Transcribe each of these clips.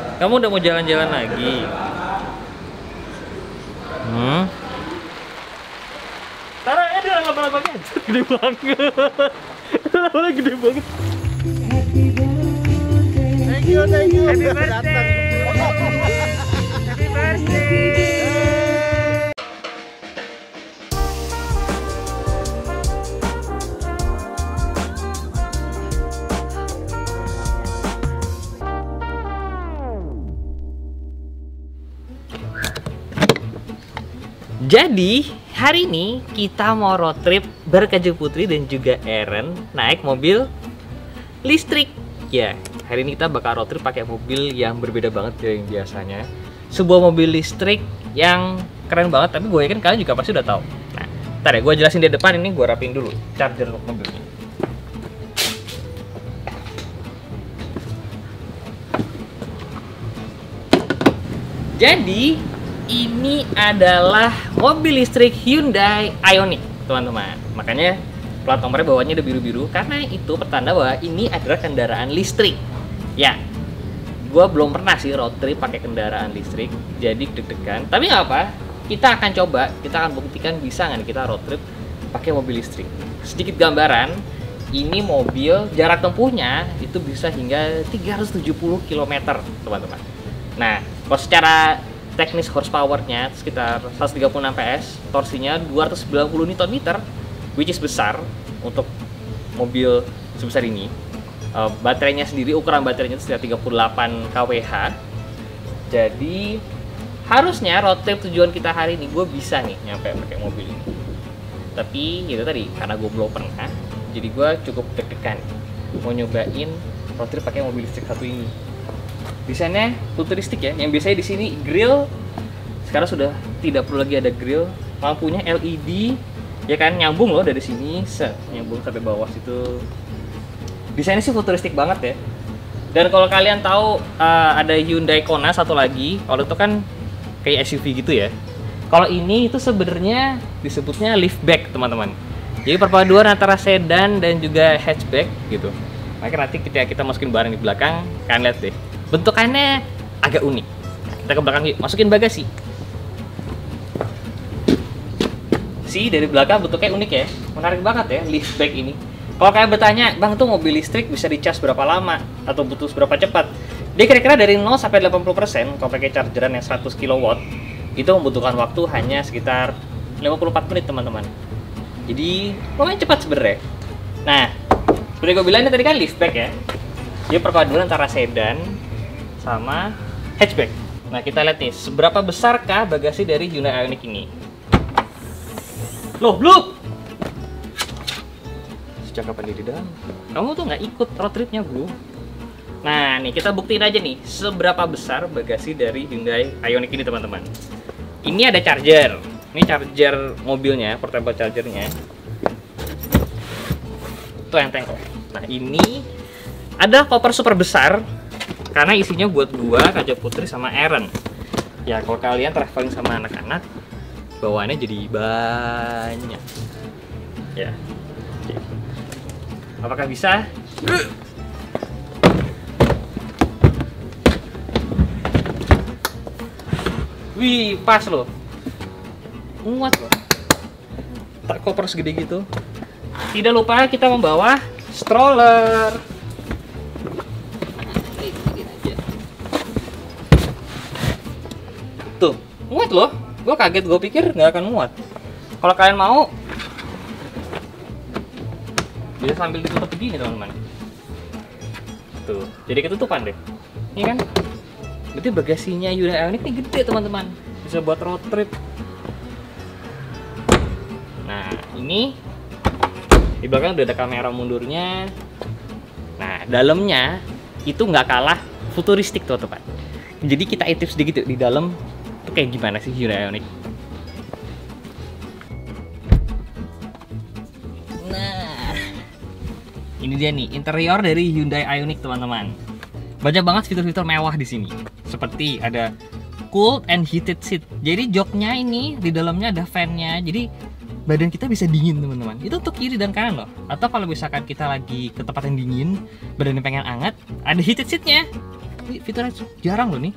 Kamu udah mau jalan-jalan lagi? Hmm? Taruh aja dia laba-labanya. Gede banget. Laba-laba gede banget. Thank you. Happy birthday. Happy birthday. Jadi hari ini kita mau road trip Berkaju Putri dan juga Eren naik mobil listrik. Ya, hari ini kita bakal road trip pakai mobil yang berbeda banget dari yang biasanya. Sebuah mobil listrik yang keren banget, tapi gue yakin kalian juga pasti udah tahu. Nah, ntar ya, gue jelasin di depan ini, gue rapin dulu charger mobilnya. Jadi ini adalah mobil listrik Hyundai Ioniq, teman-teman. Makanya plat nomornya bawahnya udah biru-biru karena itu pertanda bahwa ini adalah kendaraan listrik. Ya, gue belum pernah sih road trip pakai kendaraan listrik, jadi deg-degan. Tapi nggak apa, kita akan coba, kita akan buktikan bisa nggak kita road trip pakai mobil listrik. Sedikit gambaran, ini mobil jarak tempuhnya itu bisa hingga 370 km, teman-teman. Nah, kalau secara teknis horsepower-nya sekitar 136 PS, torsinya 290 Nm, which is besar untuk mobil sebesar ini. Baterainya sendiri, ukuran baterainya itu sekitar 38 kWh. Jadi harusnya road trip tujuan kita hari ini gue bisa nih nyampe pakai mobil ini. Tapi itu tadi karena gue belum pernah, jadi gue cukup deg-degan mau nyobain road trip pakai mobil listrik satu ini. Desainnya futuristik ya, yang biasanya di sini grill sekarang sudah tidak perlu lagi ada grill, lampunya LED ya kan, nyambung loh dari sini, nyambung sampai bawah situ. Desainnya sih futuristik banget ya. Dan kalau kalian tahu ada Hyundai Kona satu lagi, kalau itu kan kayak SUV gitu ya. Kalau ini itu sebenarnya disebutnya liftback, teman-teman. Jadi perpaduan antara sedan dan juga hatchback gitu. Makanya nanti kita masukin barang di belakang, kalian lihat deh. Bentukannya agak unik. Kita ke belakang yuk, masukin bagasi. Sih dari belakang bentuknya unik ya, menarik banget ya liftback ini. Kalau kalian bertanya, bang tuh mobil listrik bisa dicas berapa lama atau butuh berapa cepat? Dia kira-kira dari 0 sampai 80% kalau pakai chargeran yang 100 kW itu membutuhkan waktu hanya sekitar 54 menit, teman-teman. Jadi lumayan cepat sebenarnya. Nah, seperti gue bilang ini tadi kan liftback ya. Dia perpaduan antara sedan sama hatchback. Nah, kita lihat nih, seberapa besarkah bagasi dari Hyundai Ioniq ini? Loh, Blue! Sejak kapan dia di dalam? Kamu tuh nggak ikut road tripnya, Blue. Nah, nih kita buktiin aja nih, seberapa besar bagasi dari Hyundai Ioniq ini, teman-teman. Ini ada charger. Ini charger mobilnya, portable chargernya. Tuh yang tengok. Nah, ini ada koper super besar karena isinya buat gua, Kak Putri sama Eren. Ya kalau kalian traveling sama anak-anak, bawaannya jadi banyak. Ya. Oke. Apakah bisa? Wih, pas loh. Muat loh. Tak koper segede gitu. Tidak lupa kita membawa stroller. Tuh, muat loh. Gue kaget, gue pikir nggak akan muat. Kalau kalian mau, bisa sambil ditutup begini, teman-teman. Tuh, jadi ketutupan deh. Ini kan, berarti bagasinya Hyundai Ioniq ini gede, teman-teman. Bisa buat road trip. Nah, ini di belakang udah ada kamera mundurnya. Nah, dalamnya itu nggak kalah futuristik, teman-teman. Jadi kita intip sedikit yuk, di dalam tuh kayak gimana sih Hyundai Ioniq. Nah, ini dia nih interior dari Hyundai Ioniq, teman-teman. Banyak banget fitur-fitur mewah di sini. Seperti ada cooled and heated seat. Jadi joknya ini di dalamnya ada fan-nya. Jadi badan kita bisa dingin, teman-teman. Itu untuk kiri dan kanan loh. Atau kalau misalkan kita lagi ke tempat yang dingin, badannya pengen hangat, ada heated seat-nya. Ini fiturnya jarang loh nih.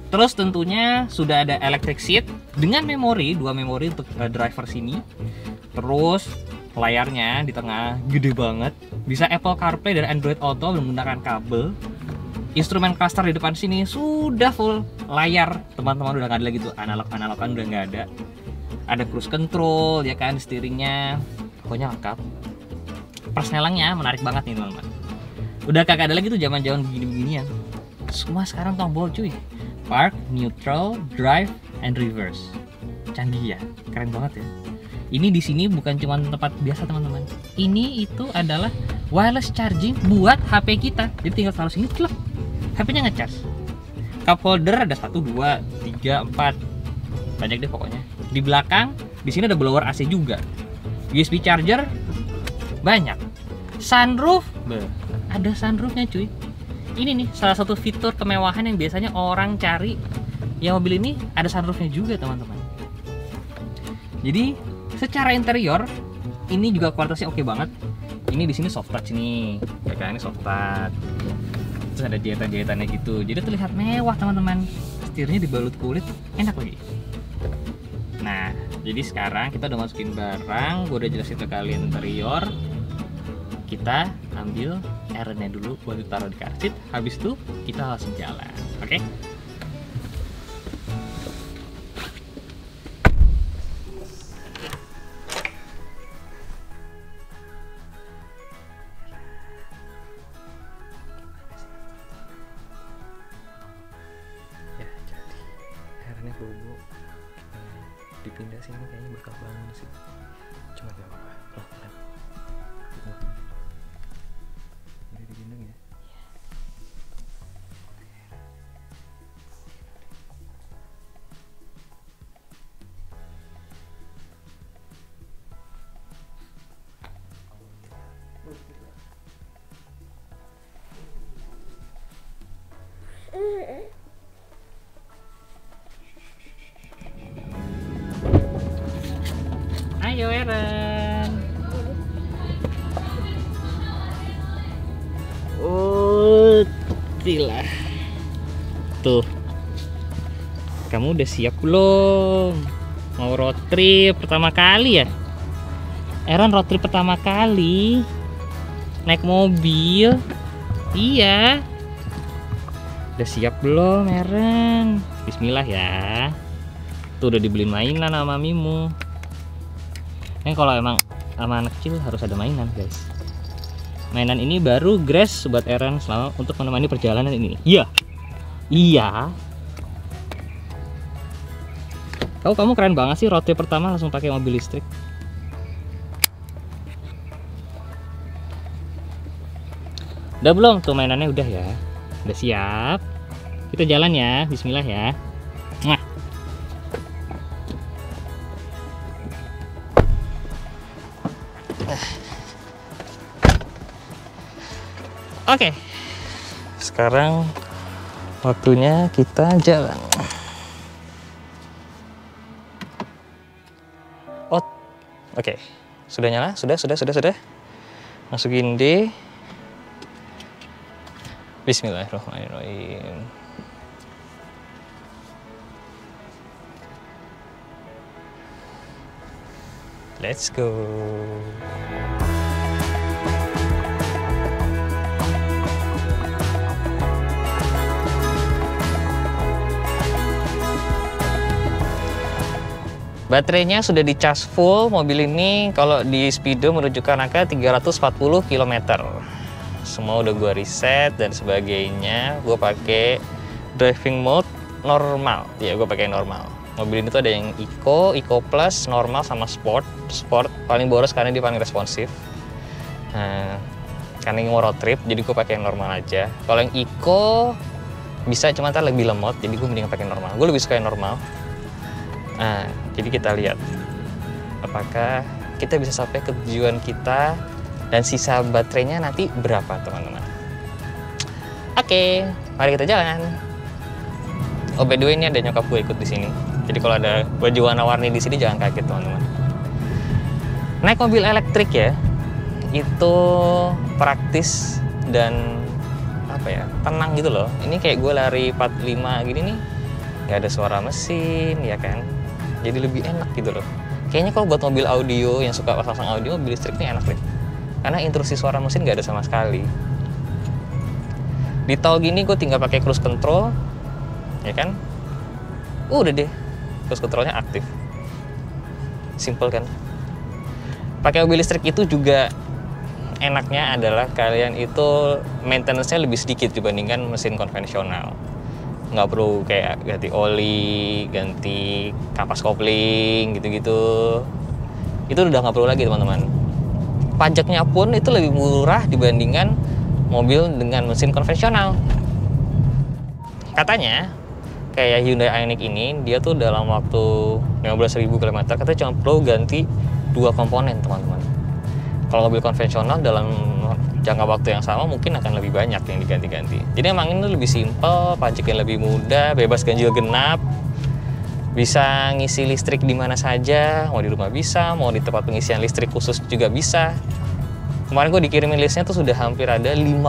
Terus tentunya sudah ada electric seat dengan memori, 2 memori untuk driver sini. Terus layarnya di tengah gede banget. Bisa Apple CarPlay dan Android Auto menggunakan kabel. Instrumen cluster di depan sini sudah full layar, teman-teman. Udah nggak ada lagi tuh analog-analogan, udah nggak ada. Ada cruise control ya kan, steeringnya pokoknya lengkap. Persnelangnya menarik banget nih teman-teman. Udah kagak ada lagi tuh zaman-zaman begini-beginian. Semua sekarang tombol cuy. Park, neutral, drive, and reverse. Canggih ya, keren banget ya. Ini di sini bukan cuma tempat biasa teman-teman. Ini itu adalah wireless charging buat HP kita. Jadi tinggal taruh sini, klep, HP-nya nge-charge. Cup holder ada 1, 2, 3, 4. Banyak deh pokoknya. Di belakang, di sini ada blower AC juga. USB charger banyak. Sunroof, ada sunroofnya cuy. Ini nih salah satu fitur kemewahan yang biasanya orang cari. Ya mobil ini ada sunroofnya juga teman-teman. Jadi secara interior ini juga kualitasnya oke banget. Ini di sini soft touch nih, ya kan, ini soft touch. Terus ada jahitan-jahitannya gitu. Jadi terlihat mewah teman-teman. Setirnya dibalut kulit, enak lagi. Nah, jadi sekarang kita udah masukin barang, gue udah jelasin ke kalian interior. Kita ambil airnya dulu buat ditaruh di car seat. Habis itu kita langsung jalan, oke? Ya, jadi airnya bobo. Dipindah sini kayaknya bakal bangun sih. Cuma gak apa-apa, pelan-pelan. Udah digendong ya. Ayo Eren. Oh, gila. Tuh. Kamu udah siap belum? Mau road trip pertama kali ya? Eren road trip pertama kali naik mobil. Iya. Udah siap belum Eren? Bismillah ya. Tuh udah dibeliin mainan sama mamimu. Kalau emang sama anak kecil harus ada mainan guys. Mainan ini baru grass buat Eren selama untuk menemani perjalanan ini. Iya. Iya. Kamu keren banget sih, road trip pertama langsung pakai mobil listrik. Udah belum tuh mainannya? Udah ya. Udah siap. Kita jalan ya. Bismillah ya. Mwah. Oke, sekarang waktunya kita jalan. Oh, oke, sudah nyala, sudah. Masukin D. Bismillahirrahmanirrahim. Let's go. Baterainya sudah dicas full. Mobil ini kalau di speedo menunjukkan angka 340 km. Semua udah gua reset dan sebagainya. Gua pakai driving mode normal. Ya, gua pakai normal. Mobil ini tuh ada yang Eco Plus, normal sama Sport. Sport paling boros karena dia paling responsif. Nah, karena ini mau road trip, jadi gua pakai yang normal aja. Kalau yang Eco bisa, cuma ntar lebih lemot, jadi gua mending pakai normal. Gua lebih suka yang normal. Nah, jadi kita lihat apakah kita bisa sampai ke tujuan kita dan sisa baterainya nanti berapa teman-teman. Oke, mari kita jalan. Oh, by the way, ini ada nyokap gue ikut di sini. Jadi kalau ada baju warna-warni di sini jangan kaget teman-teman. Naik mobil elektrik ya, itu praktis dan apa ya, tenang gitu loh. Ini kayak gue lari 45 gini nih, nggak ada suara mesin ya kan, jadi lebih enak gitu loh. Kayaknya kalau buat mobil audio yang suka pasang audio, mobil listrik ini enak deh, karena intrusi suara mesin nggak ada sama sekali. Di tol gini gue tinggal pakai cruise control ya kan, udah deh, cruise controlnya aktif, simple kan. Pakai mobil listrik itu juga enaknya adalah kalian itu maintenance-nya lebih sedikit dibandingkan mesin konvensional. Nggak perlu kayak ganti oli, ganti kapas kopling gitu-gitu. Itu udah nggak perlu lagi teman-teman. Pajaknya pun itu lebih murah dibandingkan mobil dengan mesin konvensional. Katanya kayak Hyundai Ioniq ini, dia tuh dalam waktu 15.000 km katanya cuma perlu ganti 2 komponen teman-teman. Kalau mobil konvensional dalam jangka waktu yang sama mungkin akan lebih banyak yang diganti-ganti. Jadi emang ini lebih simpel, pajaknya lebih mudah, bebas ganjil genap, bisa ngisi listrik di mana saja, mau di rumah bisa, mau di tempat pengisian listrik khusus juga bisa. Kemarin gue dikirimin listnya tuh sudah hampir ada 50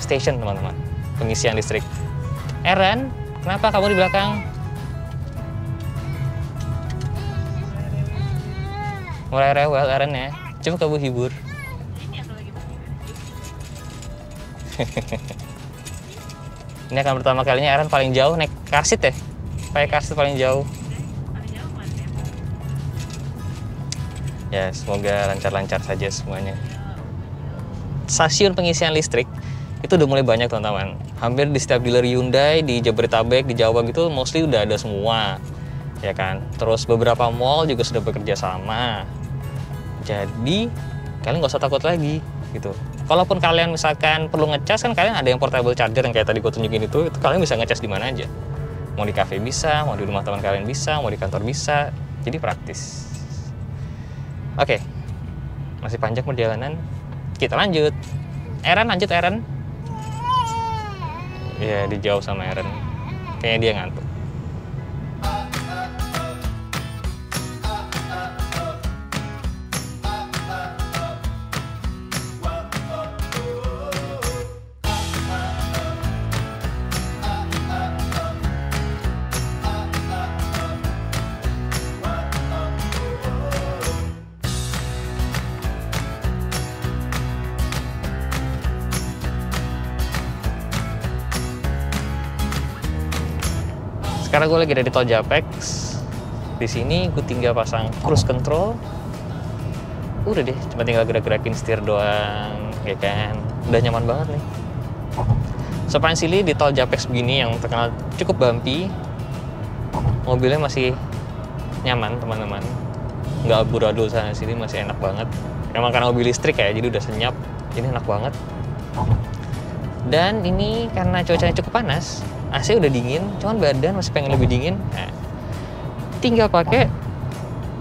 station teman-teman, pengisian listrik. Eren, kenapa kamu di belakang? Mulai rewel Eren ya. Coba kamu hibur. Ini akan pertama kalinya Eren paling jauh naik karsit ya? Pakai karsit paling jauh. Ya, semoga lancar-lancar saja semuanya. Stasiun pengisian listrik itu udah mulai banyak teman-teman. Hampir di setiap dealer Hyundai di Jabodetabek, di Jawa gitu mostly udah ada semua. Ya kan? Terus beberapa mall juga sudah bekerja sama. Jadi kalian nggak usah takut lagi gitu. Kalaupun kalian misalkan perlu ngecas kan kalian ada yang portable charger yang kayak tadi gue tunjukin itu kalian bisa ngecas di mana aja. Mau di cafe bisa, mau di rumah teman kalian bisa, mau di kantor bisa. Jadi praktis. Oke, masih panjang perjalanan. Kita lanjut. Eren lanjut Eren. Ya dijauh sama Eren. Kayaknya dia ngantuk. Sekarang gue lagi ada di tol Japex. Di sini gue tinggal pasang cruise control. Udah deh, cuma tinggal gerak-gerakin setir doang, ya kan. Udah nyaman banget nih. Surprisingly di tol Japex begini yang terkenal cukup bumpy, mobilnya masih nyaman teman-teman. Nggak amburadul sana sini, masih enak banget. Emang karena mobil listrik ya, jadi udah senyap. Ini enak banget. Dan ini karena cuacanya cukup panas, AC udah dingin, cuman badan masih pengen lebih dingin. Nah, tinggal pakai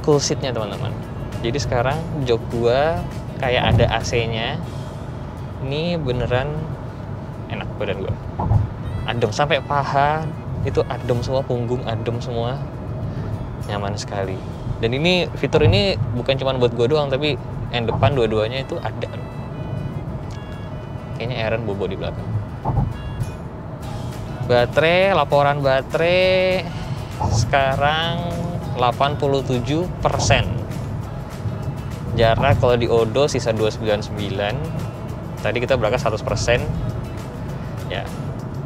cool seatnya teman-teman. Jadi sekarang jok gua kayak ada AC-nya. Ini beneran enak badan gua. Adem sampai paha, itu adem semua, punggung adem semua. Nyaman sekali. Dan ini fitur ini bukan cuma buat gua doang, tapi yang depan dua-duanya itu ada. Kayaknya Eren bobo di belakang. Baterai, laporan baterai sekarang 87%. Jarak kalau di Odo sisa 299. Tadi kita berangkat 100%. Ya,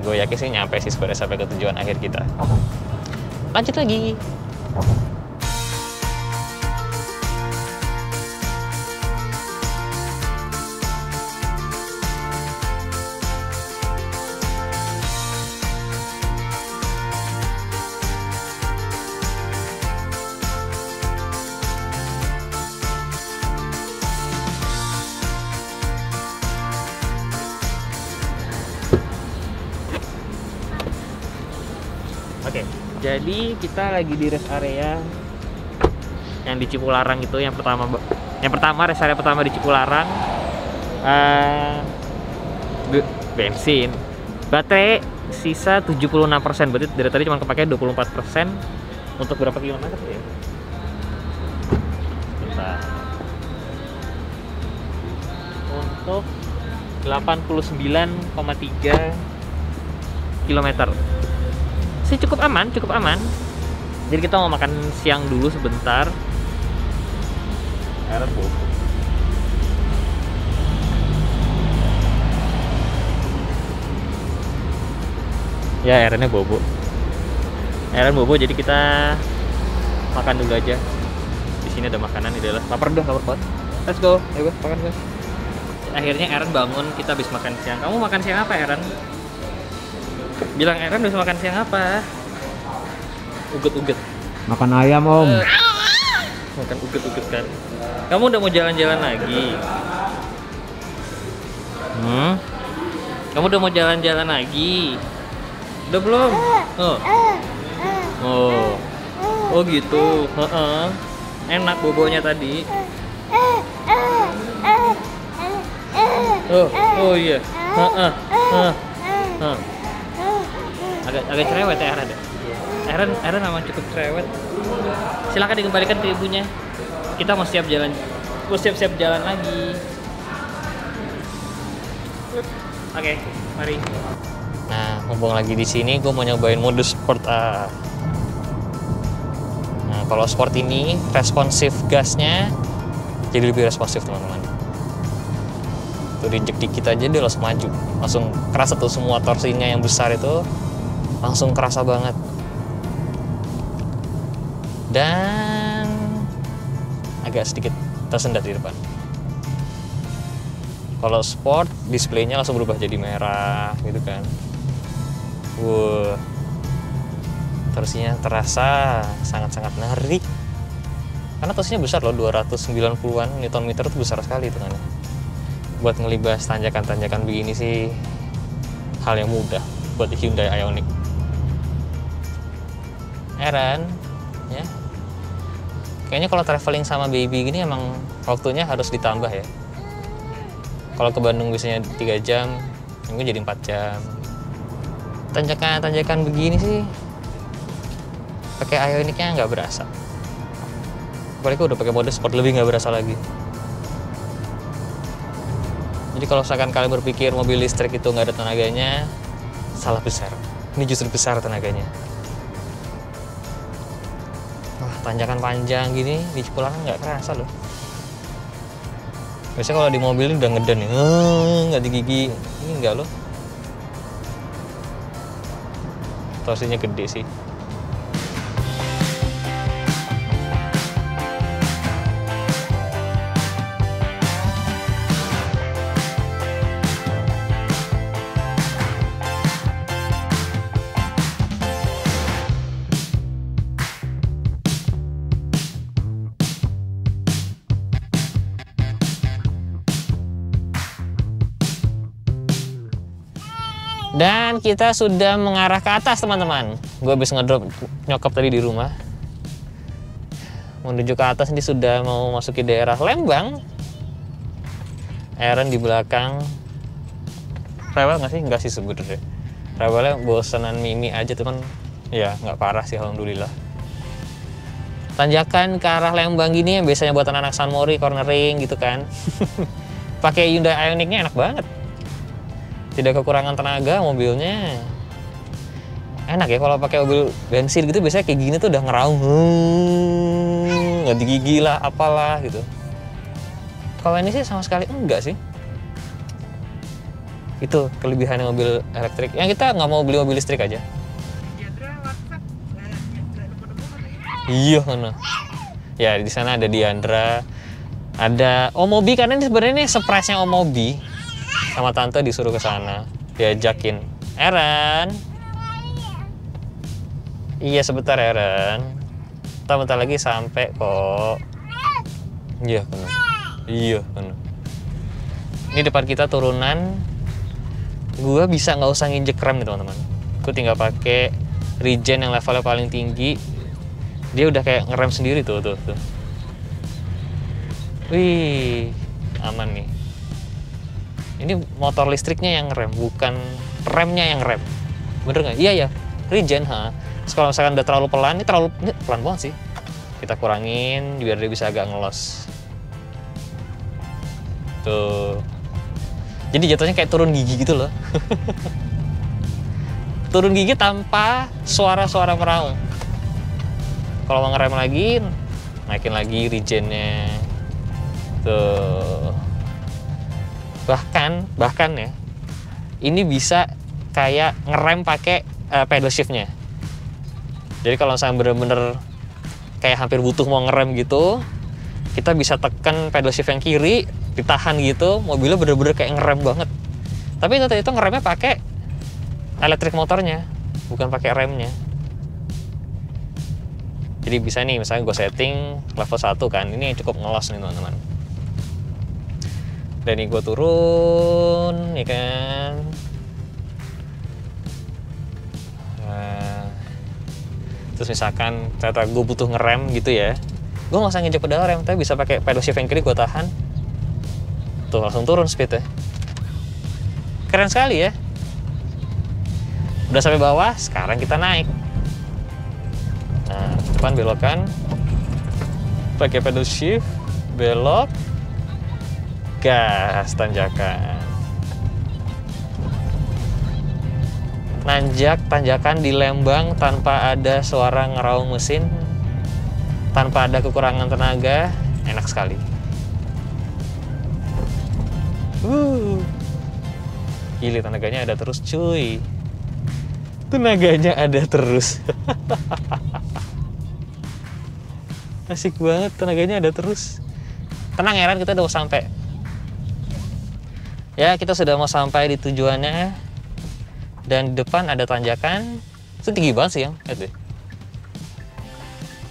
gue yakin sih nyampe sih sebenarnya sampai ke tujuan akhir kita. Lanjut lagi. Oke, jadi kita lagi di rest area yang di Cipularang itu, yang pertama rest area pertama di Cipularang. Bensin, baterai sisa 76%, berarti dari tadi cuma kepake 24%. Untuk berapa kilometer ya? Bentar. Untuk 89,3 km. Sih cukup aman, cukup aman. Jadi kita mau makan siang dulu sebentar. Aaron bobo. Ya, Aaronnya bobo. Aaron bobo, jadi kita makan dulu aja. Di sini ada makanan, adalah lapar banget. Let's go, ayo makan guys. Akhirnya Aaron bangun, kita habis makan siang. Kamu makan siang apa, Aaron? Bilang Aaron habis makan siang apa? Uget-uget. Makan ayam om. Makan uget-uget kan. Kamu udah mau jalan-jalan lagi? Kamu udah mau jalan-jalan lagi? Udah belum? Oh gitu. Enak bobonya tadi. Oh iya. Agak cerewet ya Aaron. Aaron memang cukup cerewet. Silakan dikembalikan ke ibunya. Kita mau siap jalan lagi. Oke, mari. Nah, mumpung lagi di sini, gue mau nyobain modus sport A. Nah, kalau sport ini responsif gasnya jadi lebih responsif teman-teman. Tuh diinjek dikit aja dia langsung maju, langsung kerasa tuh semua torsinya yang besar itu langsung kerasa banget. Dan agak sedikit tersendat di depan. Kalau sport, displaynya langsung berubah jadi merah gitu kan. Torsinya terasa sangat-sangat menarik. Karena torsinya besar loh, 290-an Nm itu besar sekali itu kan. Buat ngelibas tanjakan-tanjakan begini sih hal yang mudah buat Hyundai Ioniq. Aaron, ya. Kayaknya kalau traveling sama baby gini emang waktunya harus ditambah ya. Kalau ke Bandung biasanya 3 jam, mungkin jadi 4 jam. Tanjakan-tanjakan begini sih pakai Ioniq-nya nggak berasa. Apalagi udah pakai mode sport lebih nggak berasa lagi. Jadi kalau misalkan kalian berpikir mobil listrik itu nggak ada tenaganya, salah besar. Ini justru besar tenaganya. Wah, tanjakan panjang gini di Cipularang nggak kerasa loh. Biasanya kalau di mobil ini udah ngeden nih, nggak digigi. Ini nggak loh. Torsinya gede sih. Dan kita sudah mengarah ke atas teman-teman. Gue habis ngedrop nyokap tadi di rumah. Menuju ke atas, ini sudah mau masuki daerah Lembang. Aaron di belakang. Rewel nggak sih? Nggak sih sebenarnya. Rewelnya bosanan Mimi aja teman. Ya nggak parah sih alhamdulillah. Tanjakan ke arah Lembang gini yang biasanya buat anak-anak San Mori cornering gitu kan. Pakai Hyundai Ioniq-nya enak banget. Tidak kekurangan tenaga mobilnya. Enak ya kalau pakai mobil bensin gitu, biasanya kayak gini tuh udah ngeraung, nggak digigi lah apalah gitu. Kalau ini sih sama sekali enggak sih. Itu kelebihannya mobil elektrik. Yang kita nggak mau beli mobil listrik aja. Iya mana? Ya di sana ada Diandra, ada Omobi, karena ini sebenarnya ini surprise-nya Omobi. Sama tante disuruh ke sana, diajakin. Aaron. Iya sebentar Aaron. Bentar lagi sampai kok. Iya benar. Iya benar. Ini depan kita turunan. Gua bisa nggak usah nginjek rem nih teman-teman. Gua tinggal pakai regen yang levelnya paling tinggi. Dia udah kayak ngerem sendiri tuh. Wih, aman nih. Ini motor listriknya yang ngerem, bukan remnya yang rem. Bener nggak? Iya ya, regen. Terus kalau misalkan udah terlalu pelan, ini pelan banget sih. Kita kurangin biar dia bisa agak ngelos. Tuh. Jadi jatuhnya kayak turun gigi gitu loh. Turun gigi tanpa suara-suara meraung. Kalau mau ngerem lagi, naikin lagi regennya. Tuh. Bahkan ya, ini bisa kayak ngerem pakai pedal shiftnya. Jadi kalau misalnya bener-bener kayak hampir butuh mau ngerem gitu, kita bisa tekan pedal shift yang kiri, ditahan gitu, mobilnya bener-bener kayak ngerem banget. Tapi itu ngeremnya pakai elektrik motornya, bukan pakai remnya. Jadi bisa nih, misalnya gue setting level 1 kan, ini cukup ngelos nih teman-teman. Dan ini gue turun, ya kan. Nah, terus misalkan ternyata gue butuh ngerem gitu ya, gue nggak usah nginjek pedal rem, tapi bisa pakai pedal shift yang kiri gue tahan. Tuh langsung turun speednya. Keren sekali ya. Udah sampai bawah, sekarang kita naik. Nah, depan belokan, pakai pedal shift, belok, gas, tanjakan. Nanjak tanjakan di Lembang tanpa ada suara ngeraung mesin, tanpa ada kekurangan tenaga, enak sekali. Gila, tenaganya ada terus cuy. Tenaganya ada terus. Asik banget, tenaganya ada terus. Tenang Aaron, kita udah mau sampai. Ya, kita sudah mau sampai di tujuannya. Dan di depan ada tanjakan. Itu tinggi banget sih yang, lihat deh.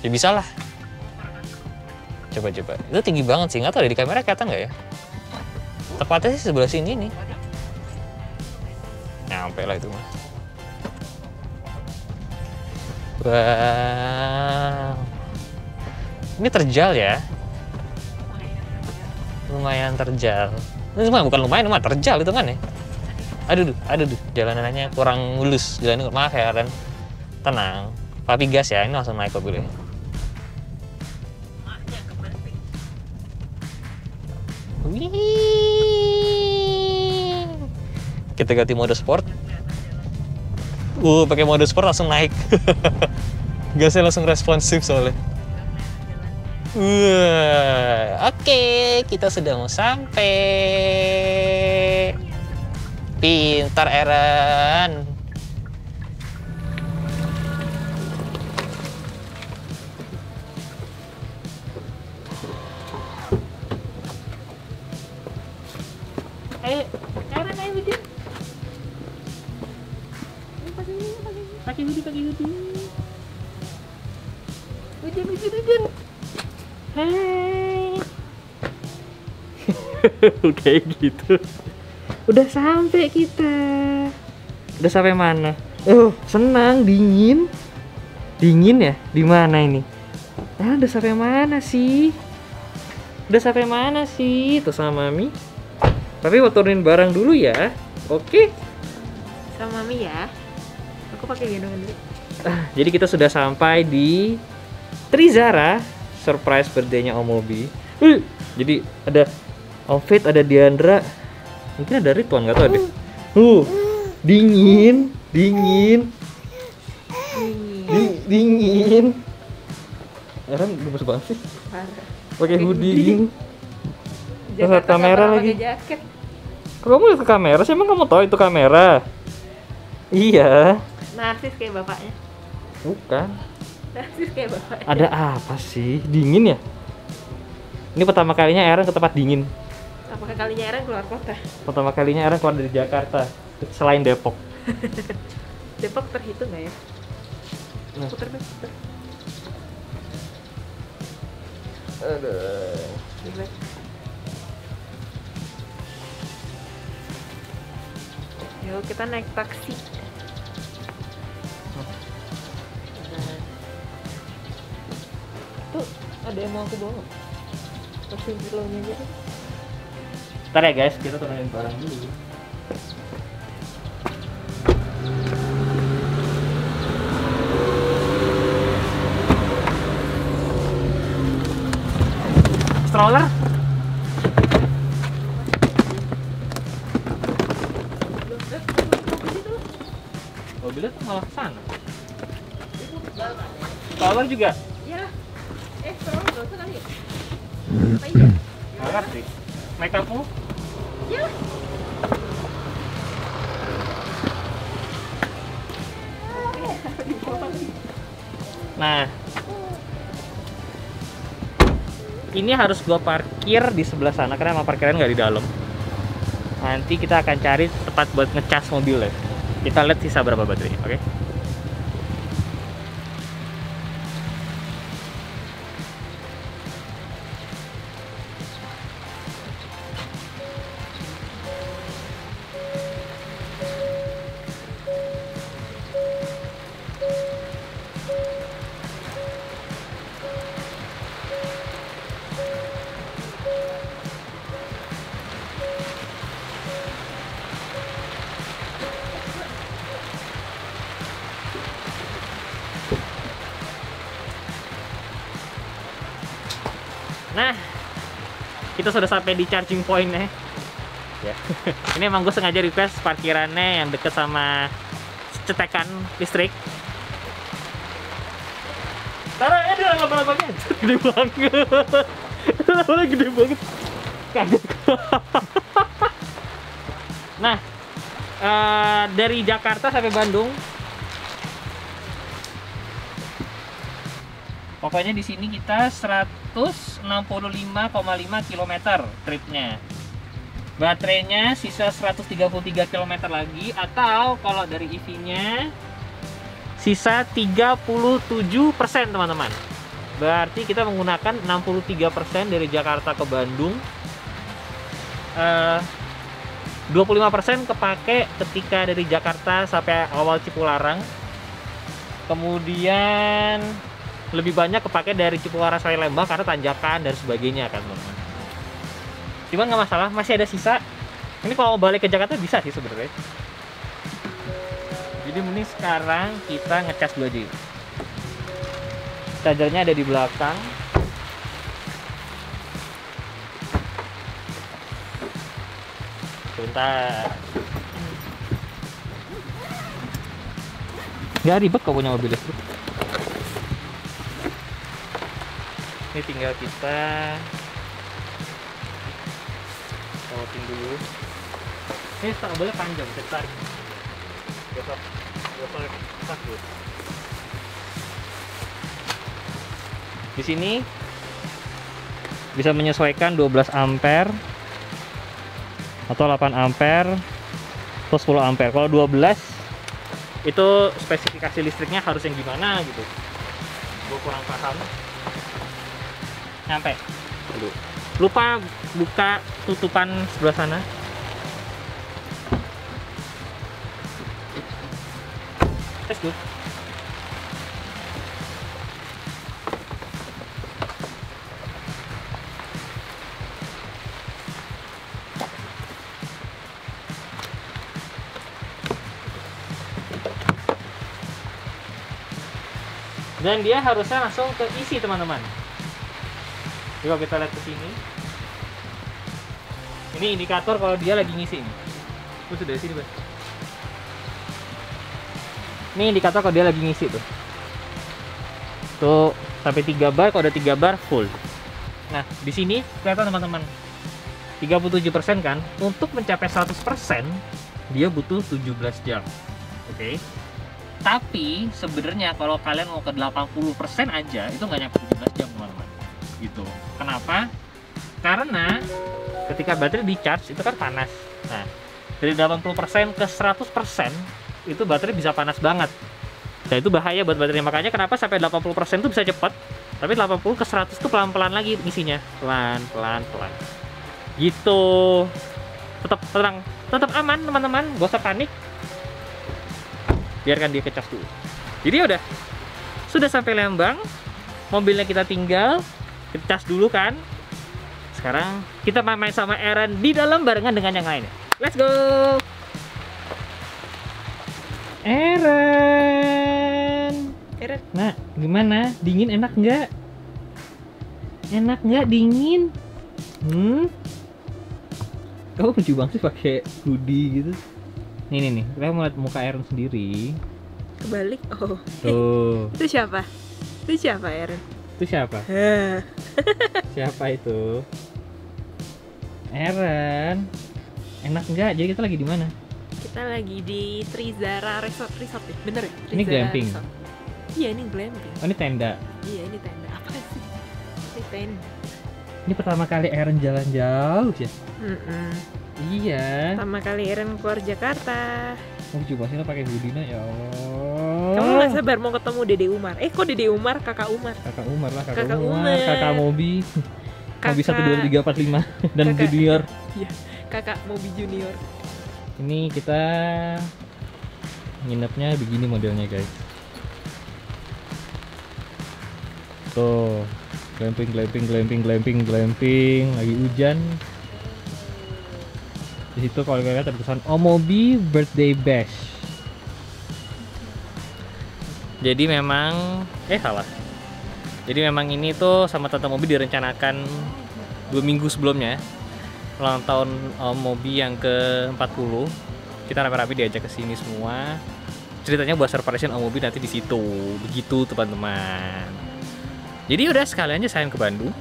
Ya bisa lah. Coba. Itu tinggi banget sih, nggak tahu di kamera kelihatan nggak ya? Tepatnya sih sebelah sini nih. Nyampe lah itu mah. Wow. Ini terjal ya. Lumayan terjal. Ini mah bukan lumayan, mah terjal itu kan ya. Aduh, jalanannya kurang mulus. Jalannya maaf ya, Ren. Tenang. Papi gas ya, ini langsung naik mobilnya. Wih. Kita ganti mode sport. Pakai mode sport langsung naik. Gasnya langsung responsif soalnya. Oke, kita sudah mau sampai. Pintar Aaron. Ayo, Aaron, ayo Budi. Pakai Budi. Hujan. Hai. Kayak gitu. Udah sampai kita. Udah sampai mana? Senang, dingin. Dingin ya? Di mana ini? Udah sampai mana sih? Tuh sama Mami. Tapi mau turunin barang dulu ya. Oke. Sama Mami ya. Aku pakai gendongan dulu. Jadi kita sudah sampai di Trizara, surprise birthday-nya Om Mobi. Jadi ada Om Fit, ada Diandra, mungkin ada Ridwan, nggak tahu deh. Dingin. Aaron gemes banget sih. Pakai hoodie. Lihat kamera lagi. Jaket. Kok kamu lihat ke kamera sih? Emang kamu tahu itu kamera? Iya. Narsis kayak bapaknya. Bukan. Narsis kayak bapaknya. Ada apa sih? Dingin ya? Ini pertama kalinya Aaron ke tempat dingin. Apakah kalinya Aaron keluar kota? Pertama kalinya Aaron keluar dari Jakarta, selain Depok. Depok terhitung nggak ya? Nah. Puter. Aduh. Gila. Yuk kita naik taksi. Tuh ada yang mau aku bawa. Taksi kilonya gitu. Ntar ya guys, kita turunin barang dulu. Stroller? malah ke sana. Stroller juga? Iya. Stroller nggak usah kali. Apa iya? Nggak ngerti. Naik kamu? Iya. Nah, ini harus gua parkir di sebelah sana karena emang parkiran nggak di dalam. Nanti kita akan cari tempat buat ngecas mobilnya. Kita lihat sisa berapa baterainya, oke? Nah, kita sudah sampai di charging point ya. Ini emang gue sengaja request parkirannya yang deket sama cetekan listrik. Taruh dia lama-lamanya gede banget. Lama-lama gede banget. Kaget. Nah, dari Jakarta sampai Bandung. Pokoknya di sini kita 165,5 km tripnya. Baterainya sisa 133 km lagi, atau kalau dari EV-nya sisa 37% teman-teman. Berarti kita menggunakan 63% dari Jakarta ke Bandung. 25% kepake ketika dari Jakarta sampai awal Cipularang. Kemudian lebih banyak kepake dari Cipularang sampai Lembang karena tanjakan dan sebagainya kan teman-teman. Cuman nggak masalah, masih ada sisa. Ini kalau mau balik ke Jakarta bisa sih sebenarnya. Jadi mending sekarang kita ngecas dulu aja. Chargernya ada di belakang. Sebentar. Nggak ribet kok punya mobil listrik. Ini tinggal kita colokin dulu. Ini kabelnya panjang, bisa tarik. Besok dulu. Di sini bisa menyesuaikan 12 ampere atau 8 ampere atau 10 ampere. Kalau 12 itu spesifikasi listriknya harus yang gimana gitu. Gue kurang paham. Nyampe dulu. Lupa buka tutupan sebelah sana. Tes dulu. Dan dia harusnya langsung ke isi teman-teman. Coba kita lihat ke sini. Ini indikator kalau dia lagi ngisi ini. Sudah dari sini, Bang. Ini indikator kalau dia lagi ngisi tuh. Tuh sampai 3 bar, kalau udah 3 bar full. Nah, di sini kelihatan teman-teman. 37% kan. Untuk mencapai 100% dia butuh 17 jam. Oke. Tapi sebenarnya kalau kalian mau ke 80% aja itu nggak nyampe 17 jam teman-teman. Gitu. Kenapa? Karena ketika baterai di charge itu kan panas. Nah, dari 80% ke 100% itu baterai bisa panas banget. Dan itu bahaya buat baterai. Makanya kenapa sampai 80% itu bisa cepat, tapi 80 ke 100 itu pelan-pelan lagi ngisinya. Pelan-pelan. Gitu. Tetap tenang, tetap aman teman-teman, gak usah panik. Biarkan dia kecas dulu. Jadi udah, sudah sampai Lembang, mobilnya kita tinggal kecas dulu kan. Sekarang kita main sama Aaron di dalam barengan dengan yang lainnya. Let's go. Aaron. Nah, gimana? Dingin enak nggak? Enak nggak dingin? Kamu lucu banget sih pakai hoodie gitu. Nih, kita mau lihat muka Aaron sendiri. Kebalik. Oh. Tuh. Itu siapa? Itu siapa, Eren? Itu siapa? Siapa itu? Eren. Enak nggak? Jadi kita lagi di mana? Kita lagi di Trizara Resort ya? Bener ya? Ini Trizara glamping? Resort. Iya, ini glamping. Oh, ini tenda. Iya, ini tenda. Apa sih? Ini tenda. Ini pertama kali Eren jalan jauh ya? Iya. Pertama kali Eren keluar Jakarta. Oh, coba sih lo pakai hoodie ya Allah. Kamu gak sabar mau ketemu Dede Umar? Kok Dede Umar? Kakak Umar. Kakak Umar lah, Kakak Umar. Kakak Mobi. Mobi Kakak- 12345 dan Kakak- junior. Iya, kakak Mobi Junior. Ini kita nginepnya begini modelnya guys. Tuh, glamping, lagi hujan. Di situ kalau kalian lihat ada tulisan Omobi Birthday Bash. Jadi memang salah. Jadi memang ini tuh sama Tante Mobi direncanakan 2 minggu sebelumnya. Ulang tahun Mobi yang ke-40. Kita rapi-rapi diajak ke sini semua. Ceritanya buat surprisein Mobi nanti di situ. Begitu teman-teman. Jadi udah sekalian aja saya ke Bandung.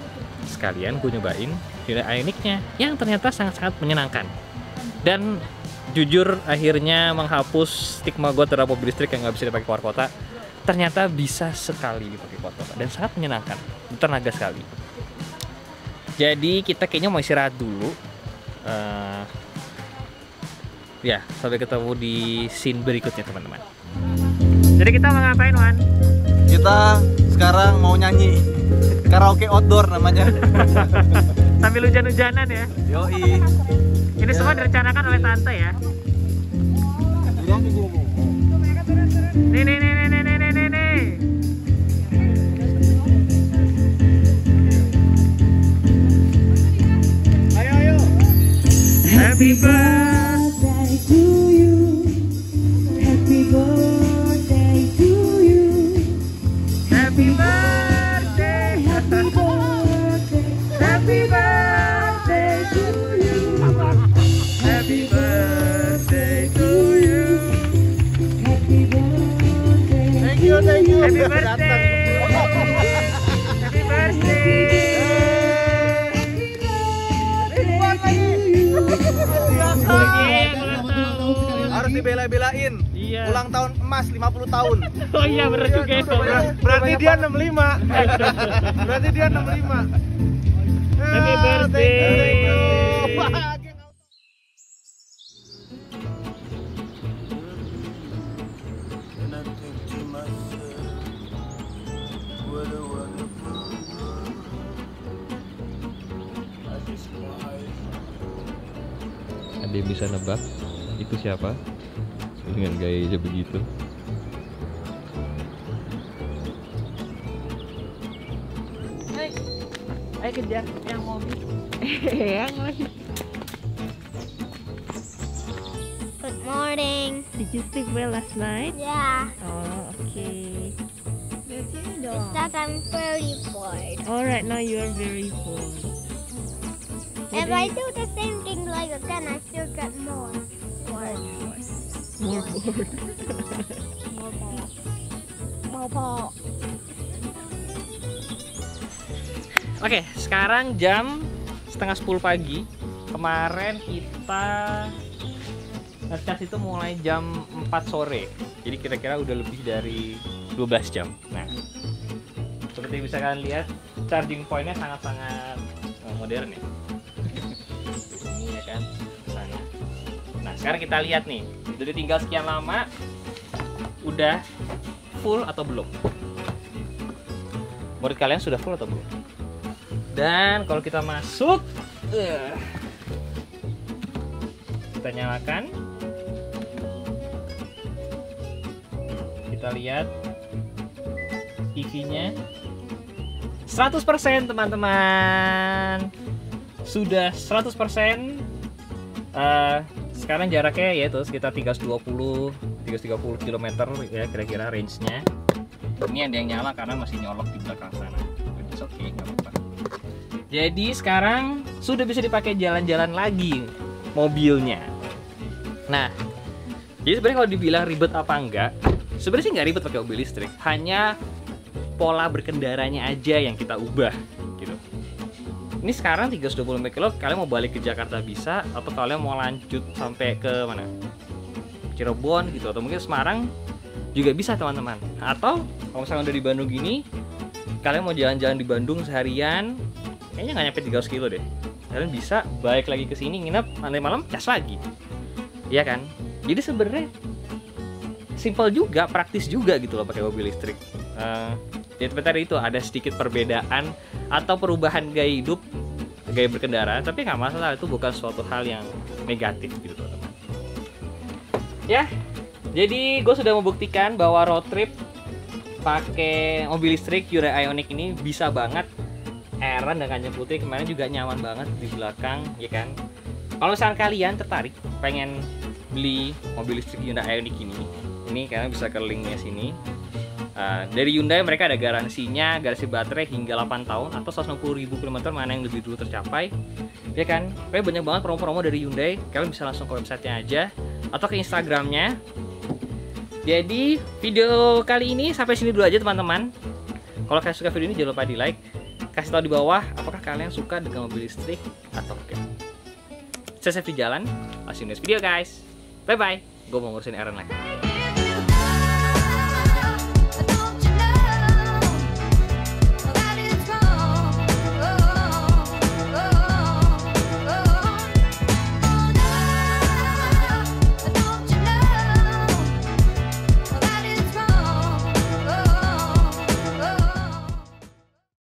Sekalian gue nyobain Hyundai Ioniq-nya yang ternyata sangat-sangat menyenangkan. Dan jujur akhirnya menghapus stigma gue terhadap mobil listrik yang nggak bisa dipakai keluar kota. Ternyata bisa sekali dipakai keluar kota dan sangat menyenangkan, tenaga sekali. Jadi kita kayaknya mau istirahat dulu. Ya, sampai ketemu di scene berikutnya teman-teman. Jadi kita mau ngapain, Wan? Kita sekarang mau nyanyi karaoke outdoor namanya. Sambil hujan-hujanan ya. Yoi. Ini semua direncanakan oleh tante ya. Nih. Ayo. Happy birthday to you. Happy birthday to you. Happy birthday. Happy birthday. Happy birthday to you. Happy birthday to you. Happy birthday. Thank you. Happy birthday. Happy birthday. Harus dibela-belain. Iya. Ulang tahun emas 50 tahun. Oh iya bener juga ya. Berarti dia 65. Berarti dia 65. Happy birthday. Thank you. Ada yang bisa nebak itu siapa dengan gayanya begitu? Ayo kejar yang mobil. Yang lagi. Good morning. Did you sleep well last night? Yeah. Oh, okay. It's that I'm very bored. Alright, now you are very bored. If I do the same thing like again, I still get more bored. More bored. More bored. Oke, sekarang jam setengah 10 pagi. Kemarin kita ngecas itu mulai jam 4 sore. Jadi kira-kira udah lebih dari 12 jam. Nah, seperti yang bisa kalian lihat, charging point-nya sangat-sangat modern ya. Ini ya kan, sana. Nah, sekarang kita lihat nih, udah tinggal sekian lama, udah full atau belum? Menurut kalian sudah full atau belum? Dan kalau kita masuk, kita nyalakan, kita lihat TV-nya 100% teman-teman, sudah 100%. Sekarang jaraknya yaitu sekitar 320 km ya kira-kira range-nya. Ini ada yang nyala karena masih nyolok di belakang sana. It's okay, nggak apa-apa. Jadi sekarang sudah bisa dipakai jalan-jalan lagi mobilnya. Nah, jadi sebenarnya kalau dibilang ribet apa enggak, Sebenarnya sih nggak ribet pakai mobil listrik, hanya pola berkendaranya aja yang kita ubah gitu. Ini sekarang 325 kilo, kalian mau balik ke Jakarta bisa, atau kalian mau lanjut sampai ke mana? Cirebon gitu, atau mungkin Semarang juga bisa teman-teman. Atau kalau misalnya udah di Bandung gini, kalian mau jalan-jalan di Bandung seharian, kayaknya nggak nyampe 300 kilo deh. Kalian bisa balik lagi ke sini, nginep, nanti malam cas lagi. Iya kan? Jadi sebenarnya simple juga, praktis juga gitu loh pakai mobil listrik. Jadi tadi itu ada sedikit perbedaan atau perubahan gaya hidup, gaya berkendara, tapi nggak masalah, itu bukan suatu hal yang negatif gitu teman-teman. Ya, jadi gue sudah membuktikan bahwa road trip pakai mobil listrik Hyundai Ioniq ini bisa banget. Aaron dan Kanjeng Putri kemarin juga nyaman banget di belakang, ya kan? Kalau misalnya kalian tertarik pengen beli mobil listrik Hyundai Ioniq ini kalian bisa ke linknya sini. Dari Hyundai mereka ada garansi baterai hingga 8 tahun atau 160.000 km, mana yang lebih dulu tercapai, ya kan? Kayak banyak banget promo-promo dari Hyundai, kalian bisa langsung ke websitenya aja atau ke Instagramnya. Jadi video kali ini sampai sini dulu aja teman-teman. Kalau kalian suka video ini jangan lupa di like, kasih tahu di bawah apakah kalian suka dengan mobil listrik atau enggak. Saya di jalan, see you next video guys, bye bye. Gue mau ngurusin Aaron lagi.